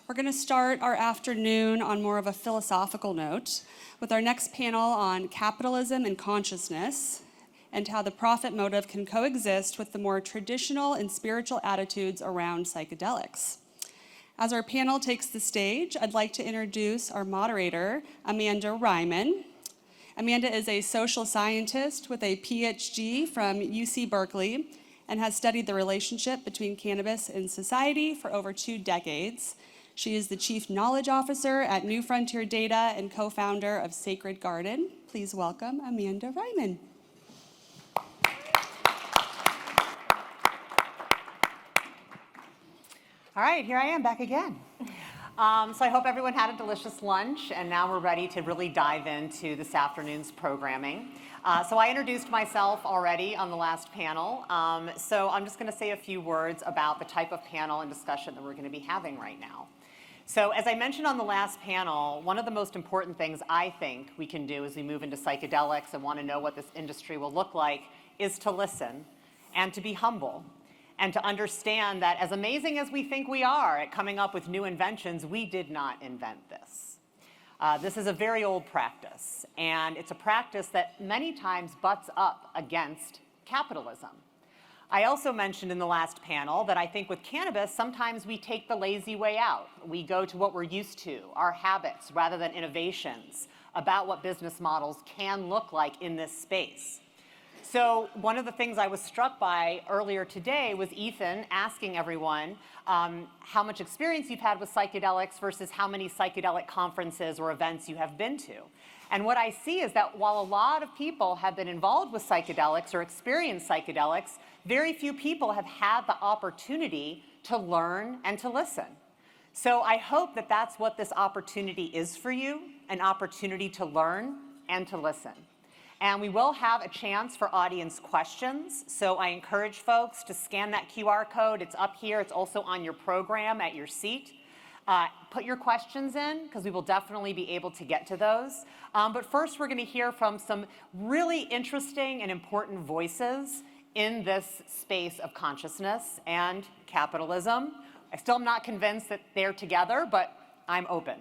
We're going to start our afternoon on more of a philosophical note with our next panel on capitalism and consciousness and how the profit motive can coexist with the more traditional and spiritual attitudes around psychedelics. As our panel takes the stage, I'd like to introduce our moderator, Amanda Reiman. Amanda is a social scientist with a PhD from UC Berkeley and has studied the relationship between cannabis and society for over 2 decades. She is the Chief Knowledge Officer at New Frontier Data and co-founder of Sacred Garden. Please welcome Amanda Reiman. All right, here I am back again. So I hope everyone had a delicious lunch, and now we're ready to really dive into this afternoon's programming. So I introduced myself already on the last panel, so I'm just going to say a few words about the type of panel and discussion that we're going to be having right now. So as I mentioned on the last panel, one of the most important things I think we can do as we move into psychedelics and want to know what this industry will look like is to listen and to be humble and to understand that as amazing as we think we are at coming up with new inventions, we did not invent this. This is a very old practice, and it's a practice that many times butts up against capitalism. I also mentioned in the last panel that I think with cannabis, sometimes we take the lazy way out. We go to what we're used to, our habits, rather than innovations about what business models can look like in this space. So one of the things I was struck by earlier today was Ethan asking everyone how much experience you've had with psychedelics versus how many psychedelic conferences or events you have been to. And what I see is that while a lot of people have been involved with psychedelics or experienced psychedelics, very few people have had the opportunity to learn and to listen. So I hope that that's what this opportunity is for you, an opportunity to learn and to listen. And we will have a chance for audience questions. So I encourage folks to scan that QR code. It's up here. It's also on your program at your seat. Put your questions in, because we will definitely be able to get to those. But first, we're going to hear from some really interesting and important voices in this space of consciousness and capitalism. I still am not convinced that they're together, but I'm open.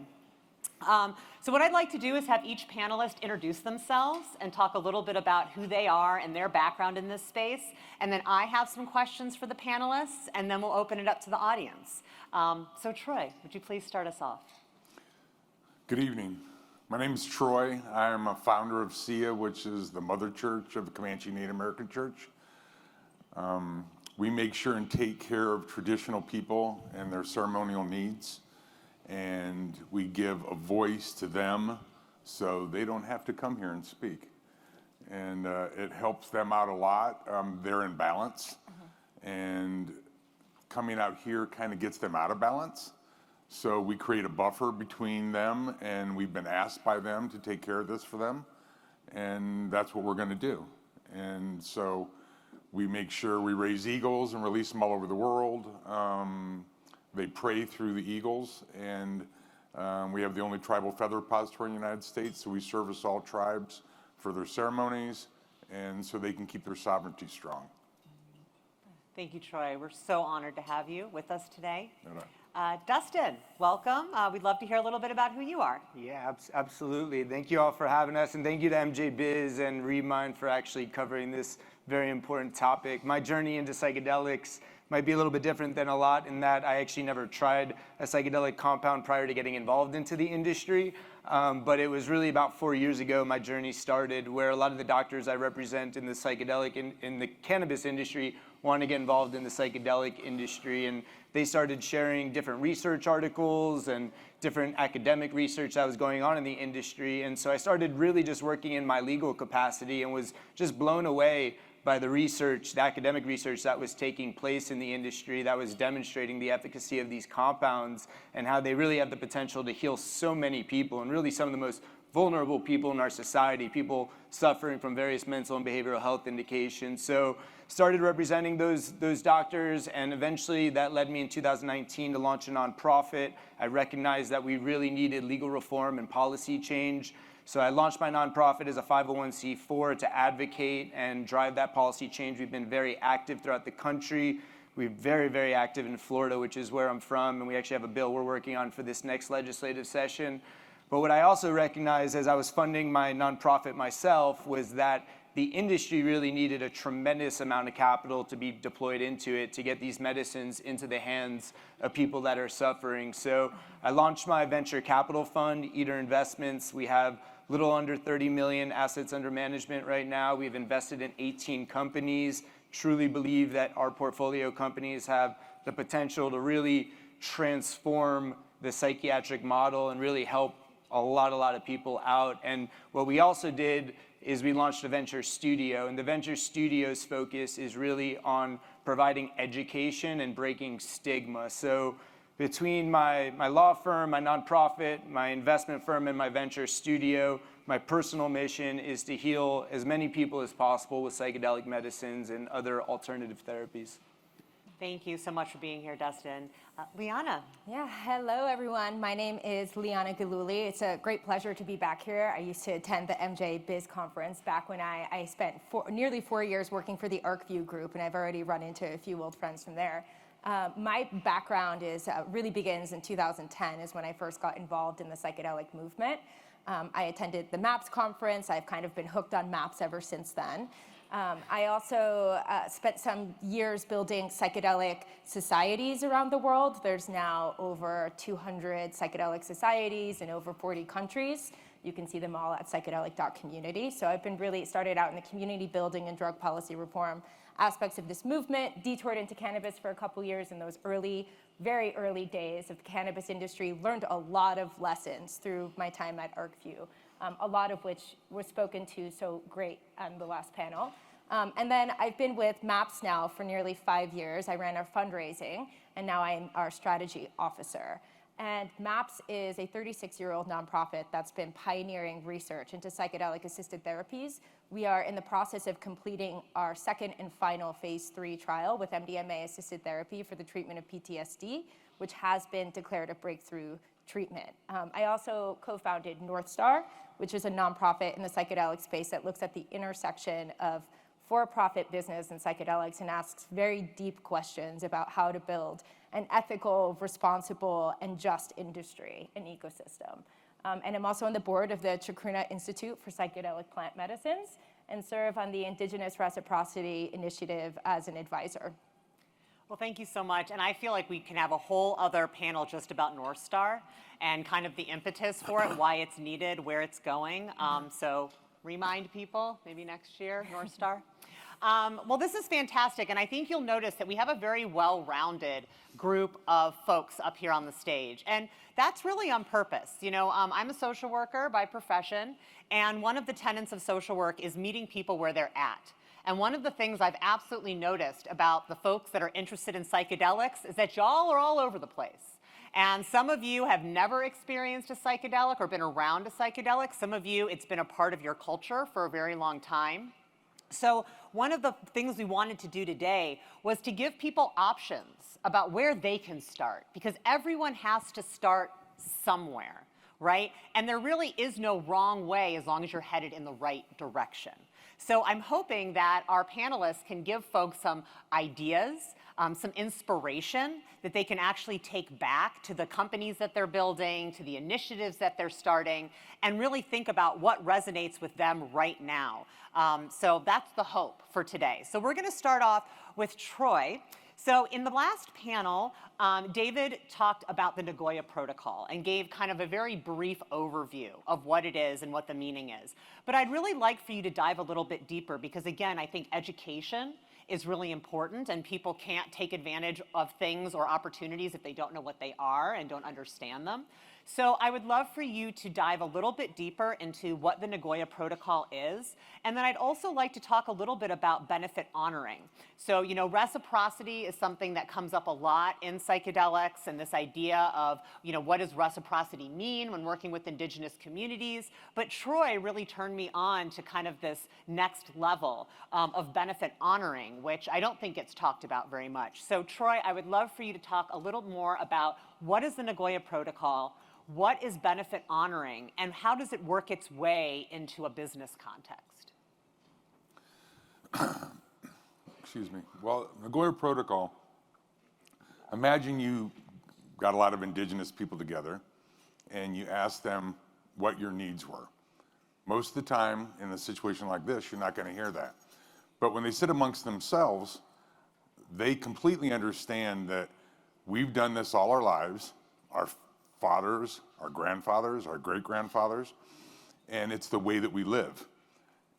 So what I'd like to do is have each panelist introduce themselves and talk a little bit about who they are and their background in this space. And then I have some questions for the panelists, and then we'll open it up to the audience. So Troy, would you please start us off? Good evening. My name is Troy. I am a founder of SIA, which is the mother church of the Comanche Native American Church. We make sure and take care of traditional people and their ceremonial needs, and we give a voice to them so they don't have to come here and speak. And it helps them out a lot. They're in balance, and coming out here kind of gets them out of balance. So we create a buffer between them, and we've been asked by them to take care of this for them, and that's what we're going to do. And so we make sure we raise eagles and release them all over the world. They pray through the eagles, and we have the only tribal feather repository in the United States, so we service all tribes for their ceremonies, and so they can keep their sovereignty strong. Thank you, Troy. We're so honored to have you with us today. Dustin, welcome. We'd love to hear a little bit about who you are. Yeah, absolutely. Thank you all for having us, and thank you to MJ Biz and Reiman for actually covering this very important topic. My journey into psychedelics might be a little bit different than a lot in that I actually never tried a psychedelic compound prior to getting involved into the industry. But it was really about 4 years ago my journey started, where a lot of the doctors I represent in the psychedelic, in the cannabis industry, want to get involved in the psychedelic industry. And they started sharing different research articles and different academic research that was going on in the industry. And so I started really just working in my legal capacity and was just blown away by the research, the academic research that was taking place in the industry that was demonstrating the efficacy of these compounds and how they really have the potential to heal so many people, and really some of the most vulnerable people in our society, people suffering from various mental and behavioral health indications. So started representing those doctors, and eventually that led me in 2019 to launch a nonprofit. I recognized that we really needed legal reform and policy change. So I launched my nonprofit as a 501c4 to advocate and drive that policy change. We've been very active throughout the country, We're very, very active in Florida, which is where I'm from, and we actually have a bill we're working on for this next legislative session. But what I also recognized as I was funding my nonprofit myself was that the industry really needed a tremendous amount of capital to be deployed into it to get these medicines into the hands of people that are suffering. So I launched my venture capital fund, Iter Investments. We have little under 30 million assets under management right now. We've invested in 18 companies. Truly believe that our portfolio companies have the potential to really transform the psychiatric model and really help a lot of people out. And what we also did is we launched a venture studio, and the venture studio's focus is really on providing education and breaking stigma. So between my law firm, my nonprofit, my investment firm, and my venture studio, my personal mission is to heal as many people as possible with psychedelic medicines and other alternative therapies. Thank you so much for being here, Dustin. Liana. Yeah, hello everyone. My name is Liana Gillooly. It's a great pleasure to be back here. I used to attend the MJ Biz conference back when I spent nearly 4 years working for the ArcView group, and I've already run into a few old friends from there. My background really begins in 2010 is when I first got involved in the psychedelic movement. I attended the MAPS conference. I've kind of been hooked on MAPS ever since then. I also spent some years building psychedelic societies around the world. There's now over 200 psychedelic societies in over 40 countries. You can see them all at psychedelic.community. So I've been really started out in the community building and drug policy reform aspects of this movement, detoured into cannabis for a couple years in those very early days of the cannabis industry, learned a lot of lessons through my time at ArcView. A lot of which was spoken to so great on the last panel. And then I've been with MAPS now for nearly 5 years. I ran our fundraising, and now I'm our strategy officer. And MAPS is a 36-year-old nonprofit that's been pioneering research into psychedelic-assisted therapies. We are in the process of completing our second and final phase 3 trial with MDMA-assisted therapy for the treatment of PTSD, which has been declared a breakthrough treatment. I also co-founded North Star, which is a nonprofit in the psychedelic space that looks at the intersection of for-profit business and psychedelics and asks very deep questions about how to build an ethical, responsible, and just industry and ecosystem. And I'm also on the board of the Chacruna Institute for Psychedelic Plant Medicines and serve on the Indigenous Reciprocity Initiative as an advisor. Well, thank you so much. And I feel like we can have a whole other panel just about North Star and kind of the impetus for it, why it's needed, where it's going. So remind people, maybe next year, North Star. Well, this is fantastic. And I think you'll notice that we have a very well-rounded group of folks up here on the stage. And that's really on purpose. You know, I'm a social worker by profession. And one of the tenets of social work is meeting people where they're at. And one of the things I've absolutely noticed about the folks that are interested in psychedelics is that y'all are all over the place. And some of you have never experienced a psychedelic or been around a psychedelic. Some of you, it's been a part of your culture for a very long time. So one of the things we wanted to do today was to give people options about where they can start, because everyone has to start somewhere, right? And there really is no wrong way as long as you're headed in the right direction. So I'm hoping that our panelists can give folks some ideas, some inspiration that they can actually take back to the companies that they're building, to the initiatives that they're starting, and really think about what resonates with them right now. So that's the hope for today. So we're going to start off with Troy. So in the last panel, David talked about the Nagoya Protocol and gave kind of a very brief overview of what it is and what the meaning is. But I'd really like for you to dive a little bit deeper because, again, I think education is really important, and people can't take advantage of things or opportunities if they don't know what they are and don't understand them. So I would love for you to dive a little bit deeper into what the Nagoya Protocol is. And then I'd also like to talk a little bit about benefit honoring. So, you know, reciprocity is something that comes up a lot in psychedelics, and this idea of, you know, what does reciprocity mean when working with indigenous communities? But Troy really turned me on to kind of this next level of benefit honoring, which I don't think gets talked about very much. So Troy, I would love for you to talk a little more about what is the Nagoya Protocol, what is benefit honoring, and how does it work its way into a business context? Excuse me. Well, Nagoya Protocol Imagine you got a lot of indigenous people together and you ask them what your needs were. Most of the time in a situation like this, you're not going to hear that. But when they sit amongst themselves, they completely understand that we've done this all our lives, our fathers, our grandfathers, our great-grandfathers, and it's the way that we live.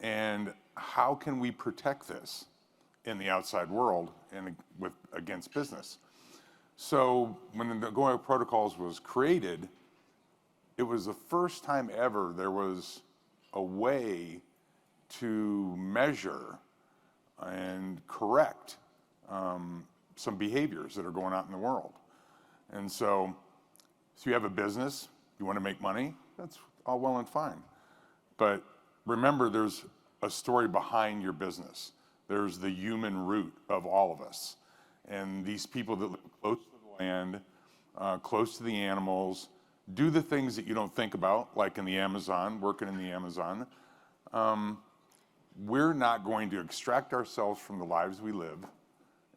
And how can we protect this in the outside world and against business? So when the Nagoya Protocols was created, it was the first time ever there was a way to measure and correct some behaviors that are going on in the world. And so you have a business, you want to make money, that's all well and fine. But remember, there's a story behind your business. There's the human root of all of us. And these people that live close to the land, close to the animals, do the things that you don't think about, like in the Amazon, working in the Amazon. We're not going to extract ourselves from the lives we live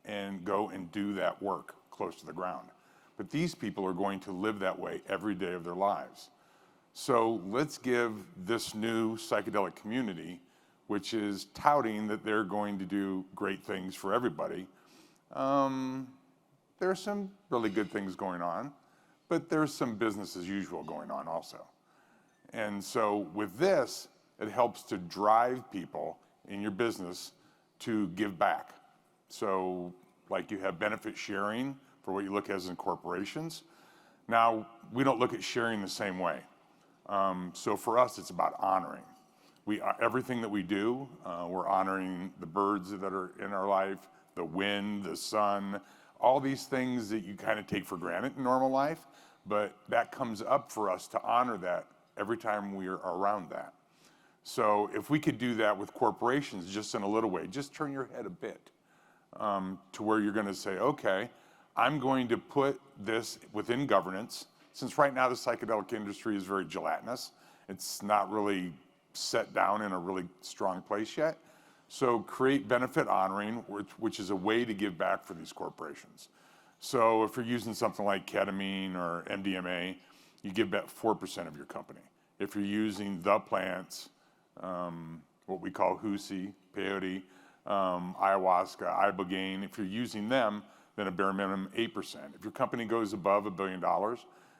and go and do that work close to the ground. But these people are going to live that way every day of their lives. So let's give this new psychedelic community, which is touting that they're going to do great things for everybody. There's some really good things going on, but there's some business as usual going on also. And so with this, it helps to drive people in your business to give back. So like you have benefit sharing for what you look at as in corporations. Now, we don't look at sharing the same way. So for us, it's about honoring. Everything that we do, we're honoring the birds that are in our life, the wind, the sun, all these things that you kind of take for granted in normal life, but that comes up for us to honor that every time we are around that. So if we could do that with corporations just in a little way, just turn your head a bit to where you're going to say, okay, I'm going to put this within governance. Since right now the psychedelic industry is very gelatinous, it's not really set down in a really strong place yet. So create benefit honoring, which is a way to give back for these corporations. So if you're using something like ketamine or MDMA, you give back 4% of your company. If you're using the plants, what we call husi, peyote, ayahuasca, ibogaine, if you're using them, then a bare minimum 8%. If your company goes above $1 billion,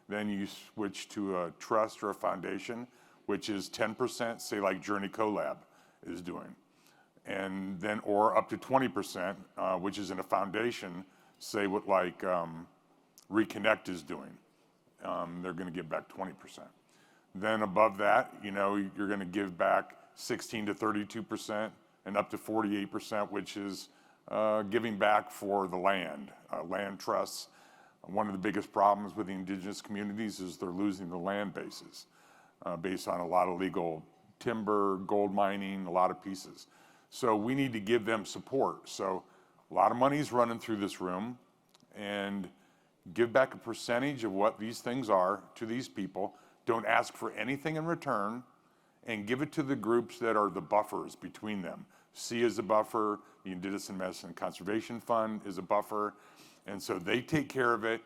then you switch to a trust or a foundation, which is 10%, say like Journey CoLab is doing. And then, or up to 20%, which is in a foundation, say what like Reconnect is doing. They're gonna give back 20%. Then above that, you know, you're gonna give back 16 to 32% and up to 48%, which is giving back for the land trusts. One of the biggest problems with the indigenous communities is they're losing the land bases based on a lot of legal timber, gold mining, a lot of pieces. So we need to give them support. So a lot of money is running through this room, and give back a percentage of what these things are to these people. Don't ask for anything in return, and give it to the groups that are the buffers between them. SEA is a buffer, the Indigenous Medicine Conservation Fund is a buffer, and so they take care of it,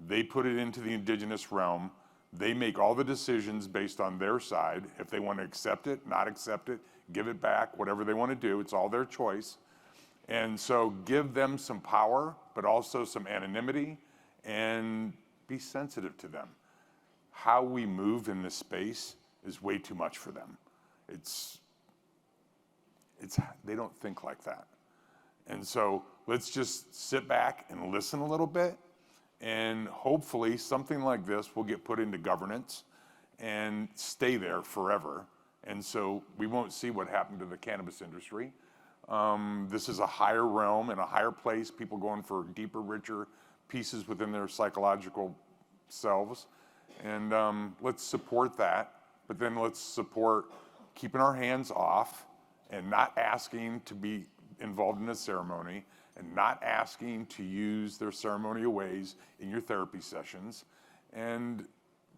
they put it into the indigenous realm, they make all the decisions based on their side, if they want to accept it, not accept it, give it back, whatever they want to do, it's all their choice. And so give them some power, but also some anonymity, and be sensitive to them. How we move in this space is way too much for them. They don't think like that. And so let's just sit back and listen a little bit, and hopefully something like this will get put into governance and stay there forever. And so we won't see what happened to the cannabis industry. This is a higher realm and a higher place, people going for deeper, richer pieces within their psychological selves. And let's support that, but then let's support keeping our hands off and not asking to be involved in a ceremony and not asking to use their ceremonial ways in your therapy sessions. And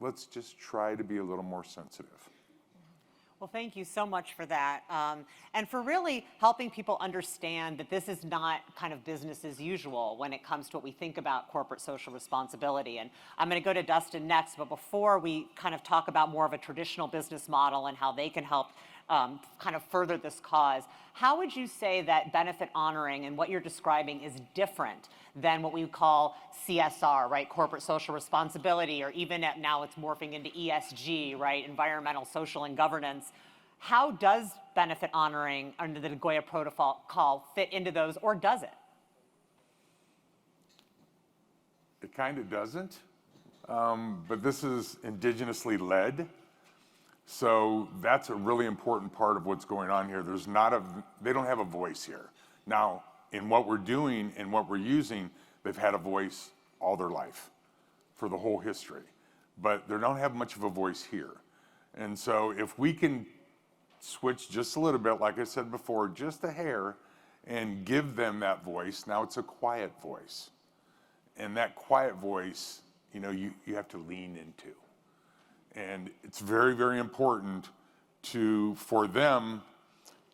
let's just try to be a little more sensitive. Well, thank you so much for that. And for really helping people understand that this is not kind of business as usual when it comes to what we think about corporate social responsibility. And I'm going to go to Dustin next, but before we kind of talk about more of a traditional business model and how they can help kind of further this cause, how would you say that benefit honoring and what you're describing is different than what we call CSR, right? Corporate social responsibility, or even now it's morphing into ESG, right? Environmental, social, and governance. How does benefit honoring under the Nagoya Protocol fit into those, or does it? It kind of doesn't, but this is indigenously led. So that's a really important part of what's going on here. They don't have a voice here. Now, in what we're doing and what we're using, they've had a voice all their life for the whole history, but they don't have much of a voice here. And so if we can switch just a little bit, like I said before, just a hair, and give them that voice, now it's a quiet voice. And that quiet voice, you have to lean into. And it's very, very important for them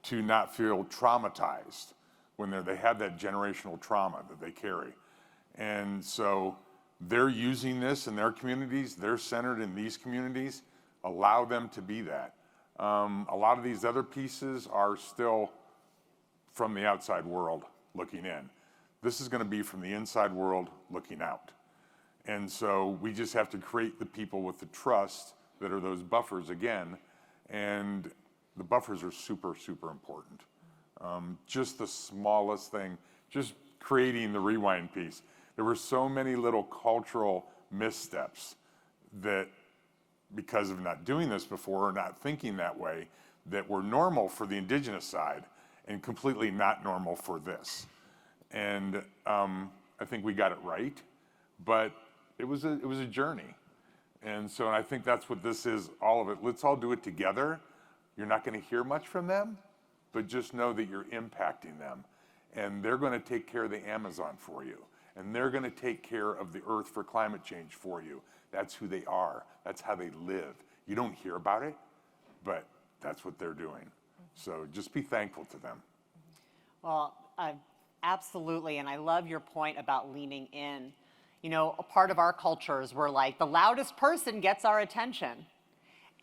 to not feel traumatized when they have that generational trauma that they carry. And so they're using this in their communities, they're centered in these communities, allow them to be that. A lot of these other pieces are still from the outside world looking in. This is going to be from the inside world looking out. And so we just have to create the people with the trust that are those buffers again. And the buffers are super, super important. Just the smallest thing, just creating the rewind piece. There were so many little cultural missteps that, because of not doing this before or not thinking that way, that were normal for the indigenous side and completely not normal for this. And I think we got it right, but it was a journey. And so I think that's what this is, all of it. Let's all do it together. You're not going to hear much from them, but just know that you're impacting them. And they're going to take care of the Amazon for you. And they're going to take care of the earth for climate change for you. That's who they are. That's how they live. You don't hear about it, but that's what they're doing. So just be thankful to them. Well, absolutely. And I love your point about leaning in. A part of our cultures, we're like, the loudest person gets our attention.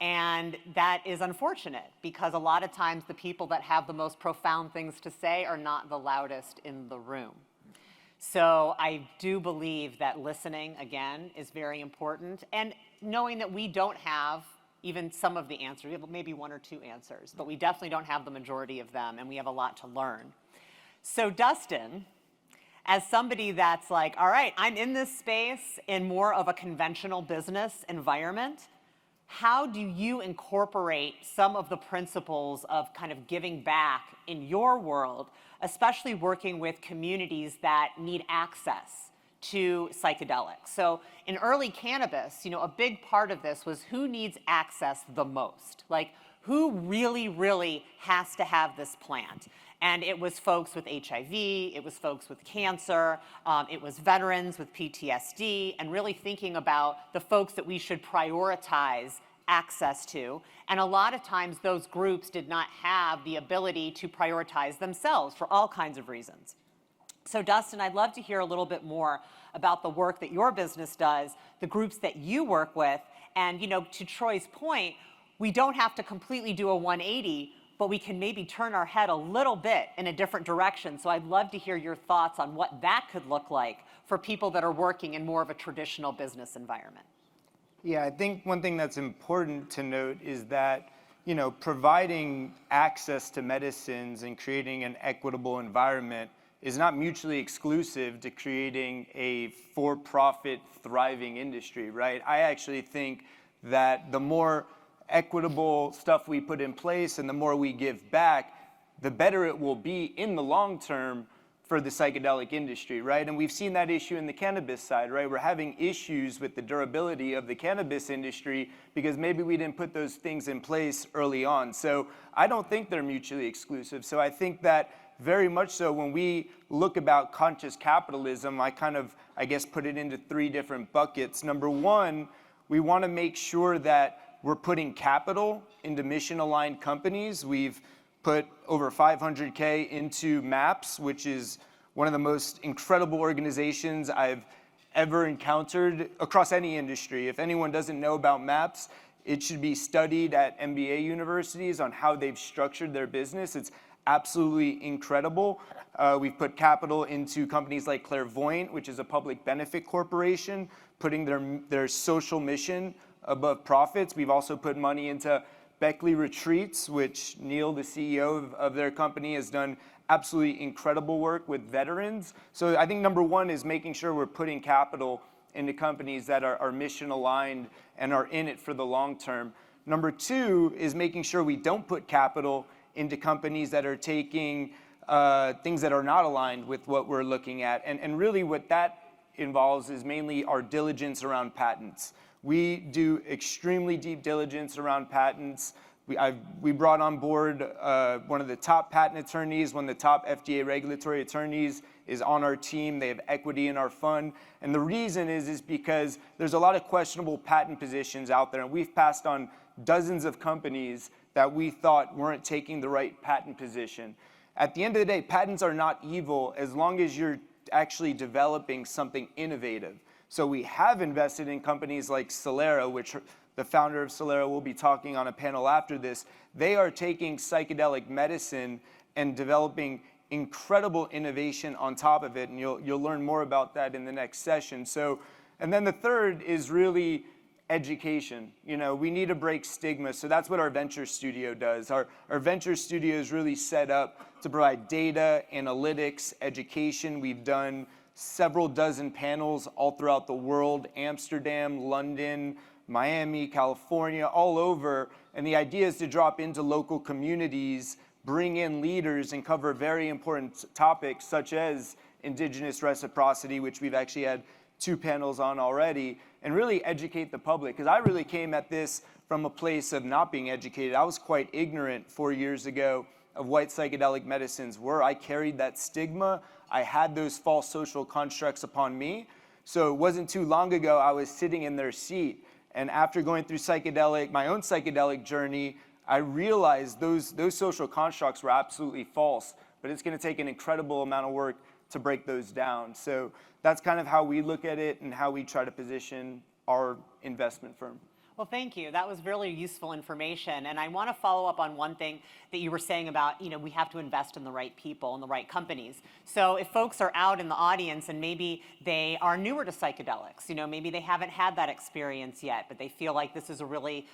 And that is unfortunate because a lot of times the people that have the most profound things to say are not the loudest in the room. So I do believe that listening, again, is very important. And knowing that we don't have even some of the answers, we have maybe one or two answers, but we definitely don't have the majority of them, and we have a lot to learn. So Dustin, as somebody that's like, all right, I'm in this space in more of a conventional business environment, how do you incorporate some of the principles of kind of giving back in your world, especially working with communities that need access to psychedelics? So in early cannabis, a big part of this was who needs access the most? Like, who really, really has to have this plant? And it was folks with HIV, it was folks with cancer, it was veterans with PTSD, and really thinking about the folks that we should prioritize access to. And a lot of times those groups did not have the ability to prioritize themselves for all kinds of reasons. So Dustin, I'd love to hear a little bit more about the work that your business does, the groups that you work with, and to Troy's point, we don't have to completely do a 180, but we can maybe turn our head a little bit in a different direction. So I'd love to hear your thoughts on what that could look like for people that are working in more of a traditional business environment. Yeah, I think one thing that's important to note is that, providing access to medicines and creating an equitable environment is not mutually exclusive to creating a for-profit thriving industry, right? I actually think that the more equitable stuff we put in place and the more we give back, the better it will be in the long term for the psychedelic industry, right? And we've seen that issue in the cannabis side, right? We're having issues with the durability of the cannabis industry because maybe we didn't put those things in place early on. So I don't think they're mutually exclusive. So I think that very much so when we look about conscious capitalism, I guess, put it into three different buckets. Number one, we want to make sure that we're putting capital into mission-aligned companies. We've put over 500K into MAPS, which is one of the most incredible organizations I've ever encountered across any industry. If anyone doesn't know about MAPS, it should be studied at MBA universities on how they've structured their business. It's absolutely incredible. We've put capital into companies like Clairvoyant, which is a public benefit corporation, putting their social mission above profits. We've also put money into Beckley Retreats, which Neil, the CEO of their company, has done absolutely incredible work with veterans. So I think number one is making sure we're putting capital into companies that are mission aligned and are in it for the long term. Number two is making sure we don't put capital into companies that are taking things that are not aligned with what we're looking at. And really what that involves is mainly our diligence around patents. We do extremely deep diligence around patents. We brought on board one of the top patent attorneys, one of the top FDA regulatory attorneys is on our team. They have equity in our fund. And the reason is because there's a lot of questionable patent positions out there. And we've passed on dozens of companies that we thought weren't taking the right patent position. At the end of the day, patents are not evil as long as you're actually developing something innovative. So we have invested in companies like Solera, which the founder of Solera will be talking on a panel after this. They are taking psychedelic medicine and developing incredible innovation on top of it, and you'll learn more about that in the next session. So, and then the third is really education. You know, we need to break stigma, so that's what our venture studio does. Our venture studio is really set up to provide data, analytics, education. We've done several dozen panels all throughout the world, Amsterdam, London, Miami, California, all over. And the idea is to drop into local communities, bring in leaders, and cover very important topics such as indigenous reciprocity, which we've actually had 2 panels on already, and really educate the public. Because I really came at this from a place of not being educated. I was quite ignorant 4 years ago of what psychedelic medicines were. I carried that stigma. I had those false social constructs upon me. So it wasn't too long ago I was sitting in their seat. And after going through my own psychedelic journey, I realized those social constructs were absolutely false, but it's going to take an incredible amount of work to break those down. So that's kind of how we look at it and how we try to position our investment firm. Well, thank you. That was really useful information. And I want to follow up on one thing that you were saying about, we have to invest in the right people and the right companies. So if folks are out in the audience and maybe they are newer to psychedelics, maybe they haven't had that experience yet, but they feel like this is a really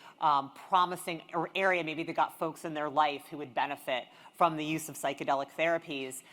promising area, maybe they got folks in their life who would benefit from the use of psychedelic therapies.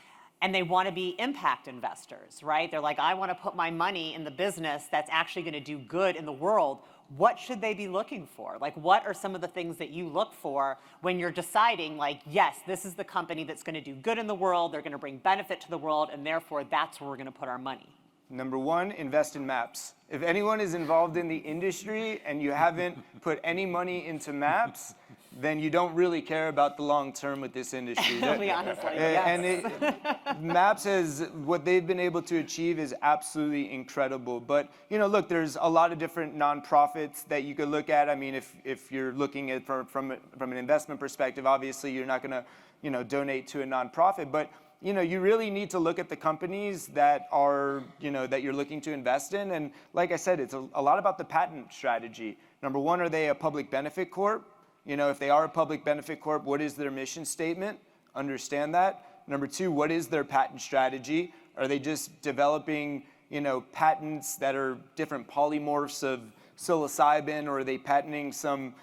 And they want to be impact investors, right? They're like, I want to put my money in the business that's actually going to do good in the world. What should they be looking for? Like, what are some of the things that you look for when you're deciding, like, yes, this is the company that's going to do good in the world, they're going to bring benefit to the world, and therefore that's where we're going to put our money? Number one, invest in MAPS. If anyone is involved in the industry and you haven't put any money into MAPS, then you don't really care about the long term with this industry. Honestly, yes. And MAPS has, what they've been able to achieve is absolutely incredible. But, look, there's a lot of different nonprofits that you could look at. I mean, if you're looking at from an investment perspective, obviously you're not going to, donate to a nonprofit. But, you really need to look at the companies that are, that you're looking to invest in. And like I said, it's a lot about the patent strategy. Number one, are they a public benefit corp? If they are a public benefit corp, what is their mission statement? Understand that. Number two, what is their patent strategy? Are they just developing, patents that are different polymorphs of psilocybin, or are they patenting some,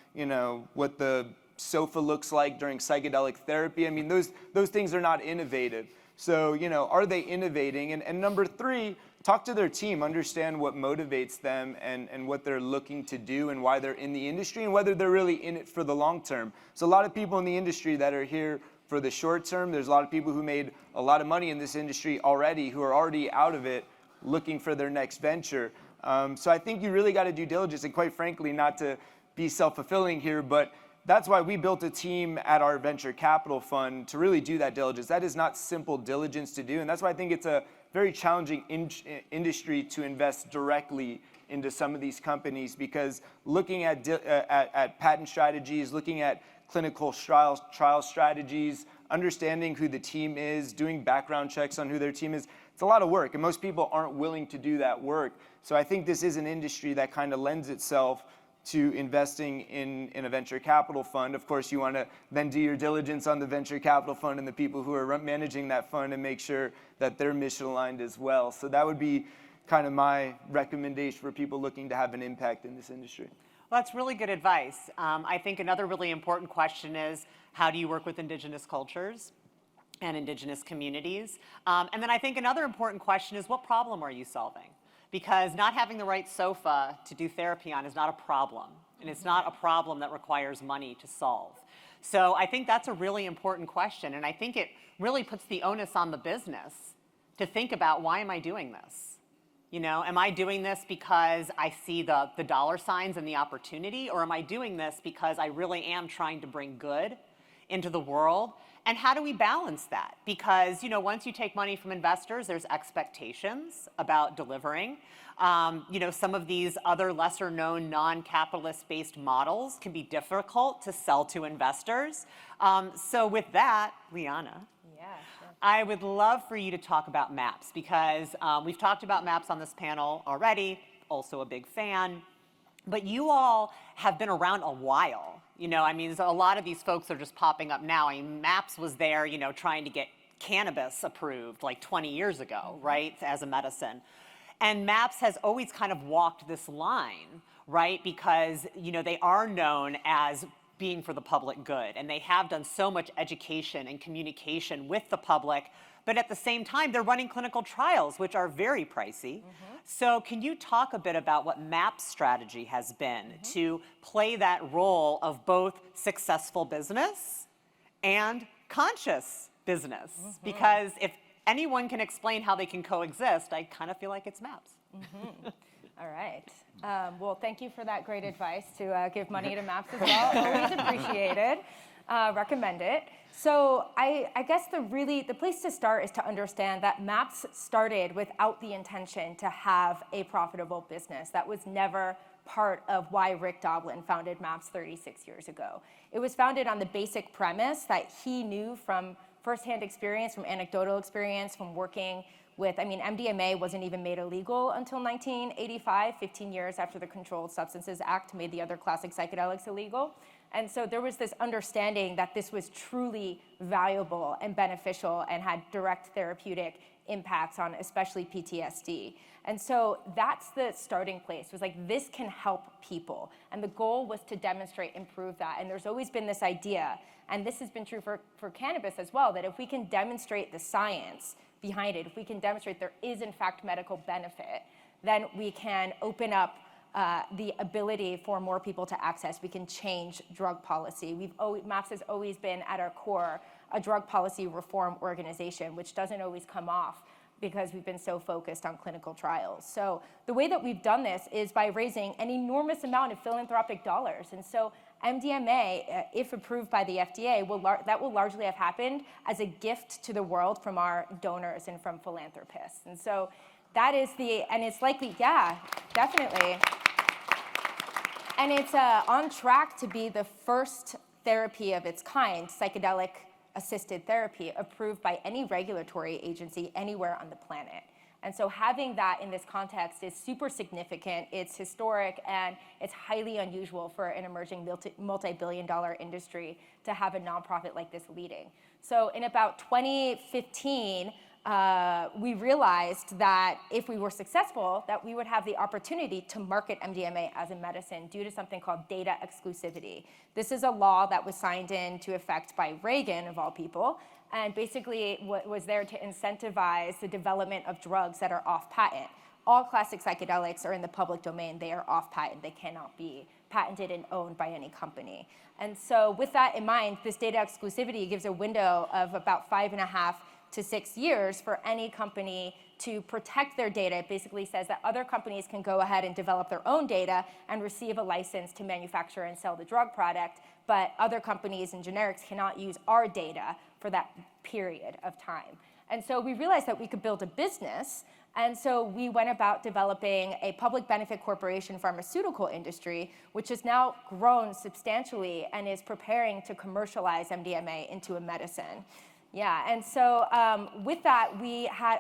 what the sofa looks like during psychedelic therapy? I mean, those things are not innovative. So, are they innovating? And number three, talk to their team, understand what motivates them and what they're looking to do and why they're in the industry and whether they're really in it for the long term. So a lot of people in the industry that are here for the short term, there's a lot of people who made a lot of money in this industry already, who are already out of it looking for their next venture. So I think you really got to do diligence, and quite frankly, not to be self-fulfilling here, but that's why we built a team at our venture capital fund to really do that diligence. That is not simple diligence to do, and that's why I think it's a very challenging industry to invest directly into some of these companies, because looking at patent strategies, looking at clinical trial strategies, understanding who the team is, doing background checks on who their team is, it's a lot of work, and most people aren't willing to do that work. So I think this is an industry that kind of lends itself to investing in a venture capital fund. Of course, you want to then do your diligence on the venture capital fund and the people who are managing that fund and make sure that they're mission aligned as well. So that would be kind of my recommendation for people looking to have an impact in this industry. Well, that's really good advice. I think another really important question is, how do you work with indigenous cultures and indigenous communities? And then I think another important question is, what problem are you solving? Because not having the right sofa to do therapy on is not a problem. And it's not a problem that requires money to solve. So I think that's a really important question. And I think it really puts the onus on the business to think about, why am I doing this? You know, am I doing this because I see the dollar signs and the opportunity? Or am I doing this because I really am trying to bring good into the world? And how do we balance that? Because, you know, once you take money from investors, there's expectations about delivering. You know, some of these other lesser known non-capitalist based models can be difficult to sell to investors. So with that, Liana, Yeah, sure. I would love for you to talk about maps, because we've talked about maps on this panel already, also a big fan. But you all have been around a while. You know, I mean, a lot of these folks are just popping up now. I mean, MAPS was there, you know, trying to get cannabis approved like 20 years ago, right, as a medicine. And MAPS has always kind of walked this line, right, because, you know, they are known as being for the public good, and they have done so much education and communication with the public. But at the same time, they're running clinical trials, which are very pricey. So can you talk a bit about what MAP's strategy has been to play that role of both successful business and conscious business? Because if anyone can explain how they can coexist, I kind of feel like it's MAPS. All right. Well, thank you for that great advice to give money to MAPS as well. Always appreciated. Recommend it. So I guess the place to start is to understand that MAPS started without the intention to have a profitable business. That was never part of why Rick Doblin founded MAPS 36 years ago. It was founded on the basic premise that he knew from firsthand experience, from anecdotal experience, from working with, I mean, MDMA wasn't even made illegal until 1985, 15 years after the Controlled Substances Act made the other classic psychedelics illegal. And so there was this understanding that this was truly valuable and beneficial and had direct therapeutic impacts on especially PTSD. And so that's the starting place, was like, this can help people. And the goal was to demonstrate and prove that. And there's always been this idea, and this has been true for cannabis as well, that if we can demonstrate the science behind it, if we can demonstrate there is in fact medical benefit, then we can open up the ability for more people to access. We can change drug policy. MAPS has always been at our core a drug policy reform organization, which doesn't always come off because we've been so focused on clinical trials. So the way that we've done this is by raising an enormous amount of philanthropic dollars. And so MDMA, if approved by the FDA, that will largely have happened as a gift to the world from our donors and from philanthropists. And so that is and it's likely, yeah, definitely. And it's on track to be the first therapy of its kind, psychedelic-assisted therapy, approved by any regulatory agency anywhere on the planet. And so having that in this context is super significant, it's historic, and it's highly unusual for an emerging multi-billion-dollar industry to have a nonprofit like this leading. So in about 2015, we realized that if we were successful, that we would have the opportunity to market MDMA as a medicine due to something called data exclusivity. This is a law that was signed into effect by Reagan, of all people, and basically was there to incentivize the development of drugs that are off patent. All classic psychedelics are in the public domain. They are off patent. They cannot be patented and owned by any company. And so with that in mind, this data exclusivity gives a window of about 5.5 to 6 years for any company to protect their data. It basically says that other companies can go ahead and develop their own data and receive a license to manufacture and sell the drug product, but other companies and generics cannot use our data for that period of time. And so we realized that we could build a business And so we went about developing a public benefit corporation pharmaceutical industry, which has now grown substantially and is preparing to commercialize MDMA into a medicine. Yeah, and so with that,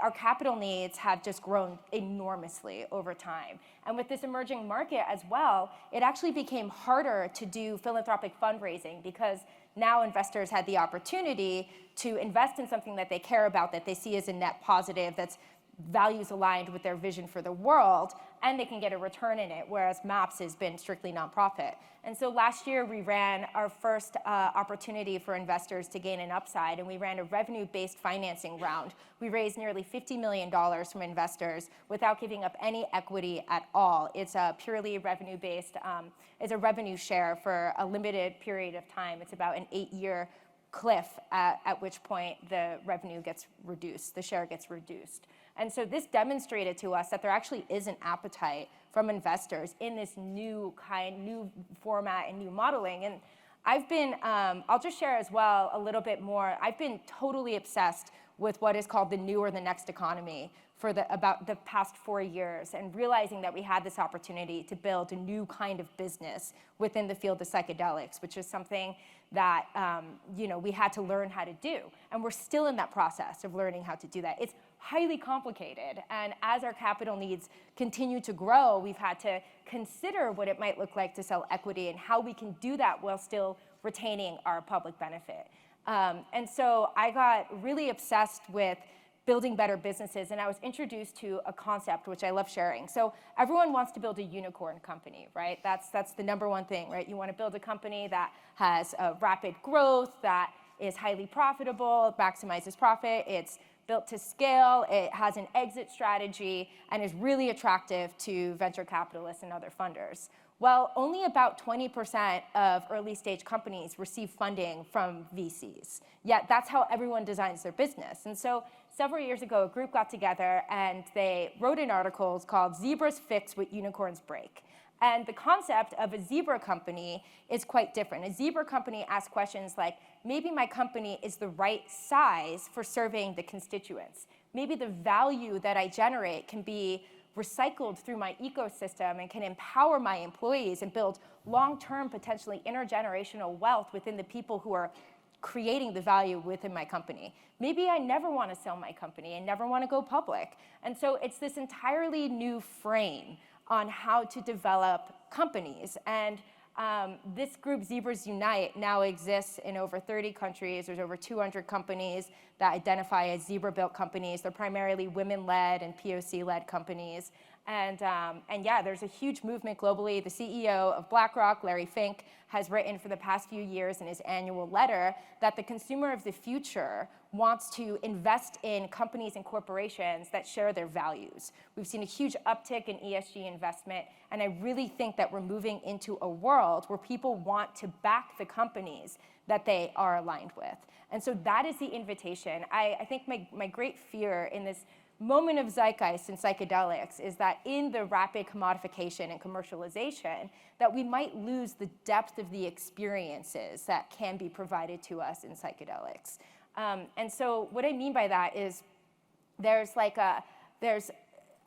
our capital needs have just grown enormously over time. And with this emerging market as well, it actually became harder to do philanthropic fundraising because now investors had the opportunity to invest in something that they care about, that they see as a net positive, that's values aligned with their vision for the world, and they can get a return in it, whereas MAPS has been strictly nonprofit. And so last year we ran our first opportunity for investors to gain an upside, and we ran a revenue-based financing round. We raised nearly $50 million from investors without giving up any equity at all. It's a purely revenue-based, it's a revenue share for a limited period of time. It's about an 8-year cliff at which point the revenue gets reduced, the share gets reduced. And so this demonstrated to us that there actually is an appetite from investors in this new format and new modeling. And I've been, I'll just share as well a little bit more. I've been totally obsessed with what is called the new or the next economy for about the past 4 years, and realizing that we had this opportunity to build a new kind of business within the field of psychedelics, which is something that we had to learn how to do. And we're still in that process of learning how to do that. It's highly complicated, and as our capital needs continue to grow, we've had to consider what it might look like to sell equity and how we can do that while still retaining our public benefit. And so I got really obsessed with building better businesses, and I was introduced to a concept which I love sharing. So everyone wants to build a unicorn company, right? That's the number one thing, right? You want to build a company that has rapid growth, that is highly profitable, maximizes profit, it's built to scale, it has an exit strategy, and is really attractive to venture capitalists and other funders. Well, only about 20% of early stage companies receive funding from VCs. Yet that's how everyone designs their business. And so several years ago, a group got together and they wrote an article called Zebras Fix What Unicorns Break. And the concept of a zebra company is quite different. A zebra company asks questions like, maybe my company is the right size for serving the constituents. Maybe the value that I generate can be recycled through my ecosystem and can empower my employees and build long-term, potentially intergenerational wealth within the people who are creating the value within my company. Maybe I never want to sell my company and never want to go public. And so it's this entirely new frame on how to develop companies. And this group, Zebras Unite, now exists in over 30 countries. There's over 200 companies that identify as zebra-built companies. They're primarily women-led and POC-led companies. And yeah, there's a huge movement globally. The CEO of BlackRock, Larry Fink, has written for the past few years in his annual letter that the consumer of the future wants to invest in companies and corporations that share their values. We've seen a huge uptick in ESG investment, and I really think that we're moving into a world where people want to back the companies that they are aligned with. And so that is the invitation. I think my great fear in this moment of zeitgeist in psychedelics is that in the rapid commodification and commercialization, that we might lose the depth of the experiences that can be provided to us in psychedelics. And so what I mean by that is there's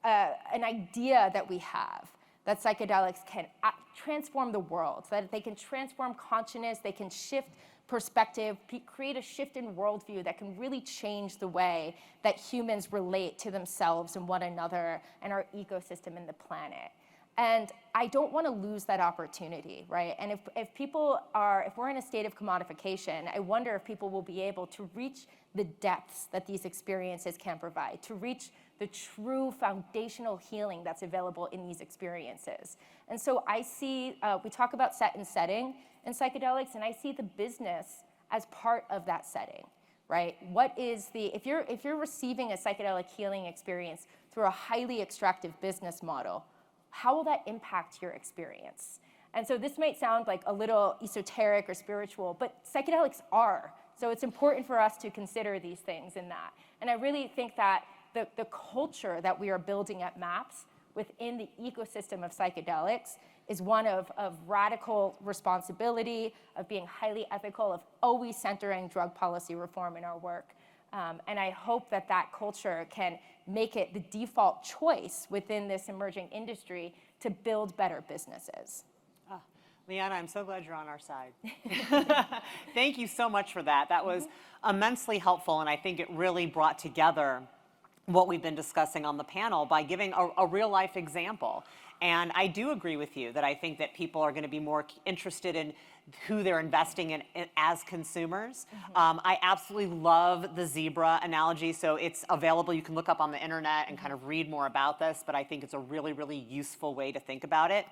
an idea that we have that psychedelics can transform the world, that they can transform consciousness, they can shift perspective, create a shift in worldview that can really change the way that humans relate to themselves and one another and our ecosystem and the planet. And I don't want to lose that opportunity, right? And if we're in a state of commodification, I wonder if people will be able to reach the depths that these experiences can provide, to reach the true foundational healing that's available in these experiences. And so I see, we talk about set and setting in psychedelics, and I see the business as part of that setting, right? If you're receiving a psychedelic healing experience through a highly extractive business model, how will that impact your experience? And so this might sound like a little esoteric or spiritual, but psychedelics are. So it's important for us to consider these things in that. And I really think that the culture that we are building at MAPS within the ecosystem of psychedelics is one of radical responsibility, of being highly ethical, of always centering drug policy reform in our work. And I hope that that culture can make it the default choice within this emerging industry to build better businesses. Liana, I'm so glad you're on our side. Thank you so much for that. That was immensely helpful, and I think it really brought together what we've been discussing on the panel by giving a real life example. And I do agree with you that I think that people are going to be more interested in who they're investing in as consumers. I absolutely love the zebra analogy, so it's available. You can look up on the internet and kind of read more about this, but I think it's a really, really useful way to think about it.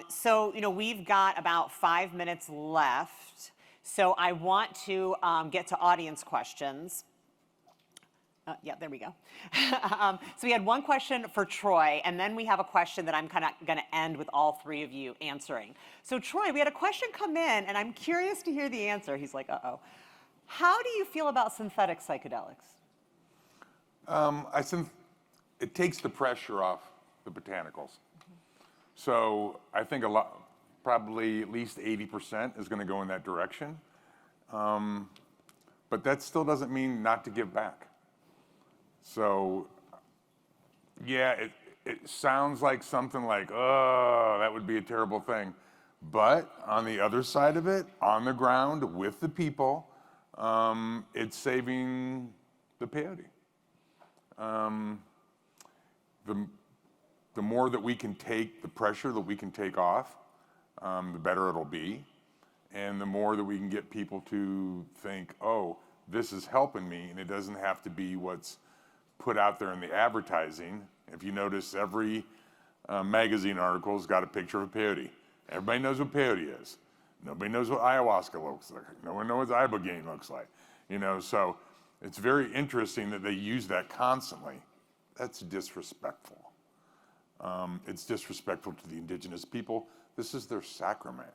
So, we've got about 5 minutes left, so I want to get to audience questions. Yeah, there we go. So we had one question for Troy, and then we have a question that I'm kind of going to end with all three of you answering. So Troy, we had a question come in, and I'm curious to hear the answer. He's like, uh-oh. How do you feel about synthetic psychedelics? I think it takes the pressure off the botanicals. So I think probably at least 80% is going to go in that direction. But that still doesn't mean not to give back. So, yeah, it sounds like something like, oh, that would be a terrible thing. But on the other side of it, on the ground with the people, it's saving the peyote. The more that we can take, the pressure that we can take off, the better it'll be. And the more that we can get people to think, oh, this is helping me, and it doesn't have to be what's put out there in the advertising. If you notice, every magazine article's got a picture of peyote. Everybody knows what peyote is. Nobody knows what ayahuasca looks like. No one knows what ibogaine looks like. So it's very interesting that they use that constantly. That's disrespectful. It's disrespectful to the indigenous people. This is their sacrament.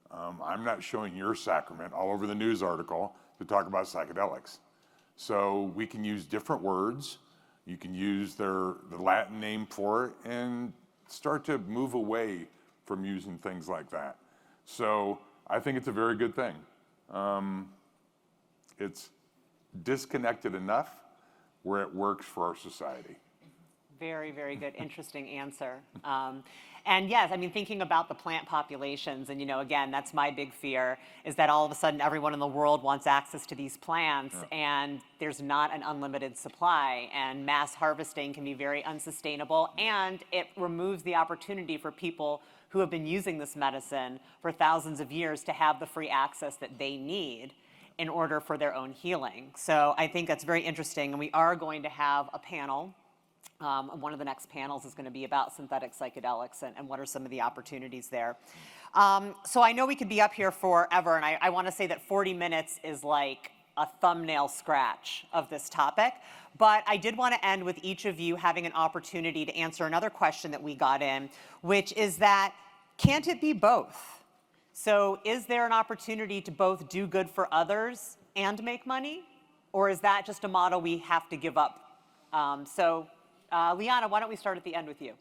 I'm not showing your sacrament all over the news article to talk about psychedelics. So we can use different words. You can use the Latin name for it and start to move away from using things like that. So I think it's a very good thing. It's disconnected enough where it works for our society. Very, very good, interesting answer. And yes, thinking about the plant populations, and again, that's my big fear, is that all of a sudden everyone in the world wants access to these plants, and there's not an unlimited supply, and mass harvesting can be very unsustainable, and it removes the opportunity for people who have been using this medicine for thousands of years to have the free access that they need in order for their own healing. So I think that's very interesting, and we are going to have a panel. One of the next panels is going to be about synthetic psychedelics and what are some of the opportunities there. So I know we could be up here forever, and I want to say that 40 minutes is like a thumbnail scratch of this topic. But I did want to end with each of you having an opportunity to answer another question that we got in, which is that, can't it be both? So is there an opportunity to both do good for others and make money? Or is that just a model we have to give up? Liana, why don't we start at the end with you?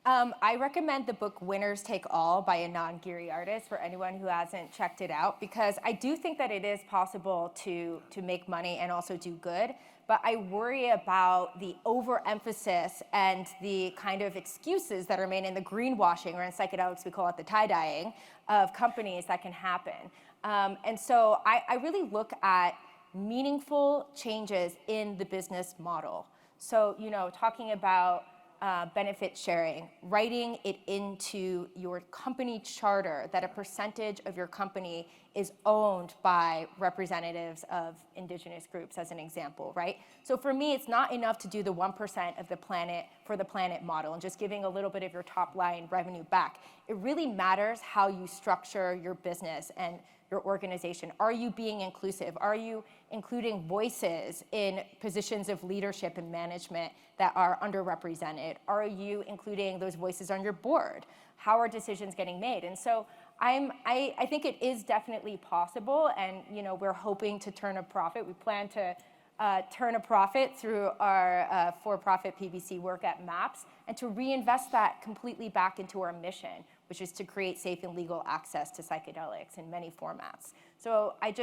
I recommend the book Winners Take All by a non-Giri artist for anyone who hasn't checked it out, because I do think that it is possible to make money and also do good, but I worry about the overemphasis and the kind of excuses that are made in the greenwashing, or in psychedelics we call it the tie-dyeing, of companies that can happen. And so I really look at meaningful changes in the business model. So, talking about benefit sharing, writing it into your company charter that a percentage of your company is owned by representatives of indigenous groups, as an example, right? So for me, it's not enough to do the 1% of the planet for the planet model and just giving a little bit of your top line revenue back. It really matters how you structure your business and your organization. Are you being inclusive? Are you including voices in positions of leadership and management that are underrepresented? Are you including those voices on your board? How are decisions getting made? And so I think it is definitely possible, and we're hoping to turn a profit. We plan to turn a profit through our for-profit PBC work at MAPS, and to reinvest that completely back into our mission, which is to create safe and legal access to psychedelics in many formats. So I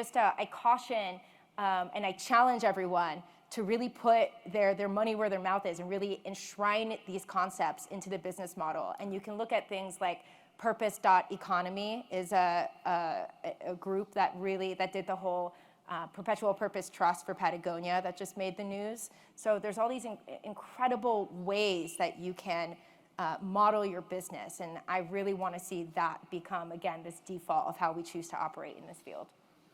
caution And I challenge everyone to really put their money where their mouth is and really enshrine these concepts into the business model. And you can look at things like Purpose.economy is a group that did the whole perpetual purpose trust for Patagonia that just made the news. So there's all these incredible ways that you can model your business. And I really want to see that become, again, this default of how we choose to operate in this field.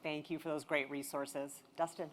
Thank you for those great resources. Dustin?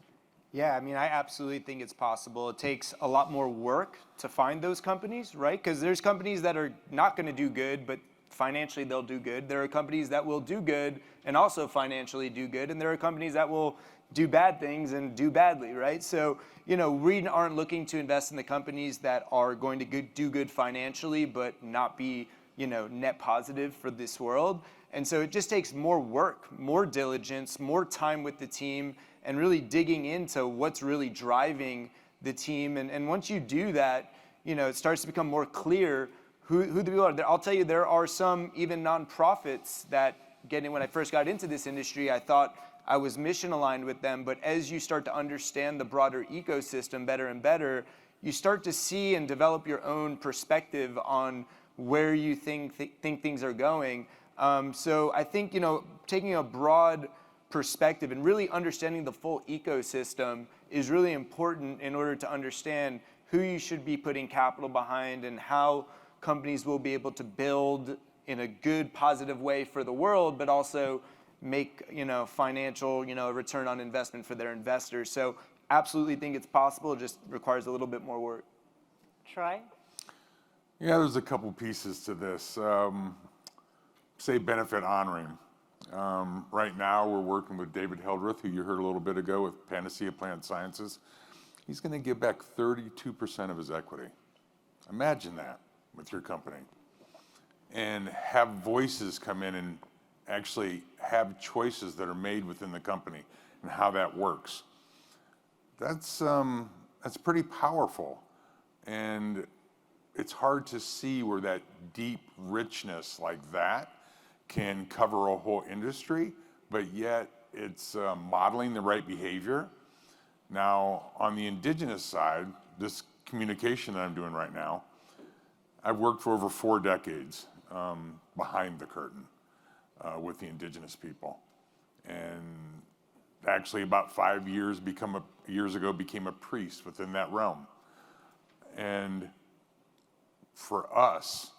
Yeah, I mean, I absolutely think it's possible. It takes a lot more work to find those companies, right? Because there's companies that are not going to do good, but financially they'll do good. There are companies that will do good and also financially do good. And there are companies that will do bad things and do badly, right? So, we aren't looking to invest in the companies that are going to do good financially, but not be, net positive for this world. And so it just takes more work, more diligence, more time with the team, and really digging into what's really driving the team. And once you do that, it starts to become more clear who the people are. I'll tell you, there are some even nonprofits that, when I first got into this industry, I thought I was mission aligned with them. But as you start to understand the broader ecosystem better and better, you start to see and develop your own perspective on where you think things are going. So I think, taking a broad perspective and really understanding the full ecosystem is really important in order to understand who you should be putting capital behind and how companies will be able to build in a good, positive way for the world, but also make, financial, return on investment for their investors. So absolutely think it's possible. It just requires a little bit more work. Troy? Yeah, there's a couple pieces to this. Say benefit honoring. Right now, we're working with David Hildreth, who you heard a little bit ago with Panacea Plant Sciences. He's going to give back 32% of his equity. Imagine that with your company. And have voices come in and actually have choices that are made within the company and how that works. That's pretty powerful. And it's hard to see where that deep richness like that can cover a whole industry, but yet it's modeling the right behavior. Now, on the indigenous side, this communication that I'm doing right now, I've worked for over 4 decades behind the curtain with the indigenous people. And actually about 5 years ago became a priest within that realm. And for us,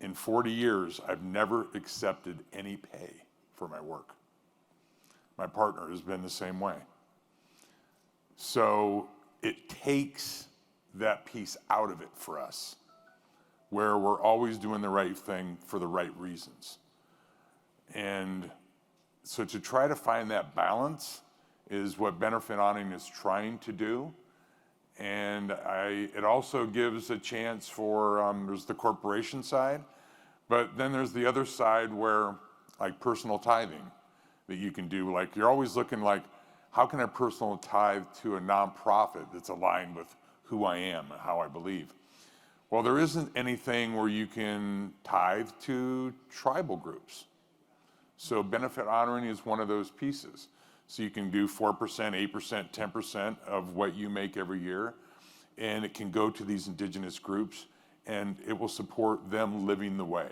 in 40 years, I've never accepted any pay for my work. My partner has been the same way. So it takes that piece out of it for us, where we're always doing the right thing for the right reasons. And so to try to find that balance is what benefit honoring is trying to do. And it also gives a chance for, there's the corporation side, but then there's the other side where, like personal tithing that you can do. Like you're always looking like, how can I personal tithe to a nonprofit that's aligned with who I am and how I believe? Well, there isn't anything where you can tithe to tribal groups. So benefit honoring is one of those pieces. So you can do 4%, 8%, 10% of what you make every year, and it can go to these indigenous groups, and it will support them living the way.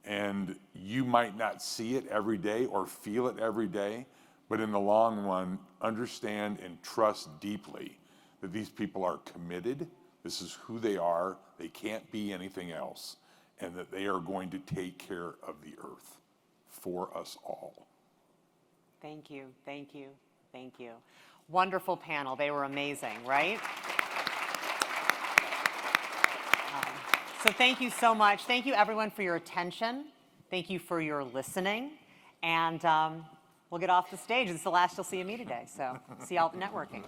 And you might not see it every day or feel it every day, but in the long run, understand and trust deeply that these people are committed. This is who they are. They can't be anything else, and that they are going to take care of the earth for us all. Thank you, thank you, thank you. Wonderful panel. They were amazing, right? So thank you so much. Thank you, everyone, for your attention. Thank you for your listening. And we'll get off the stage. It's the last you'll see of me today. So see y'all at networking.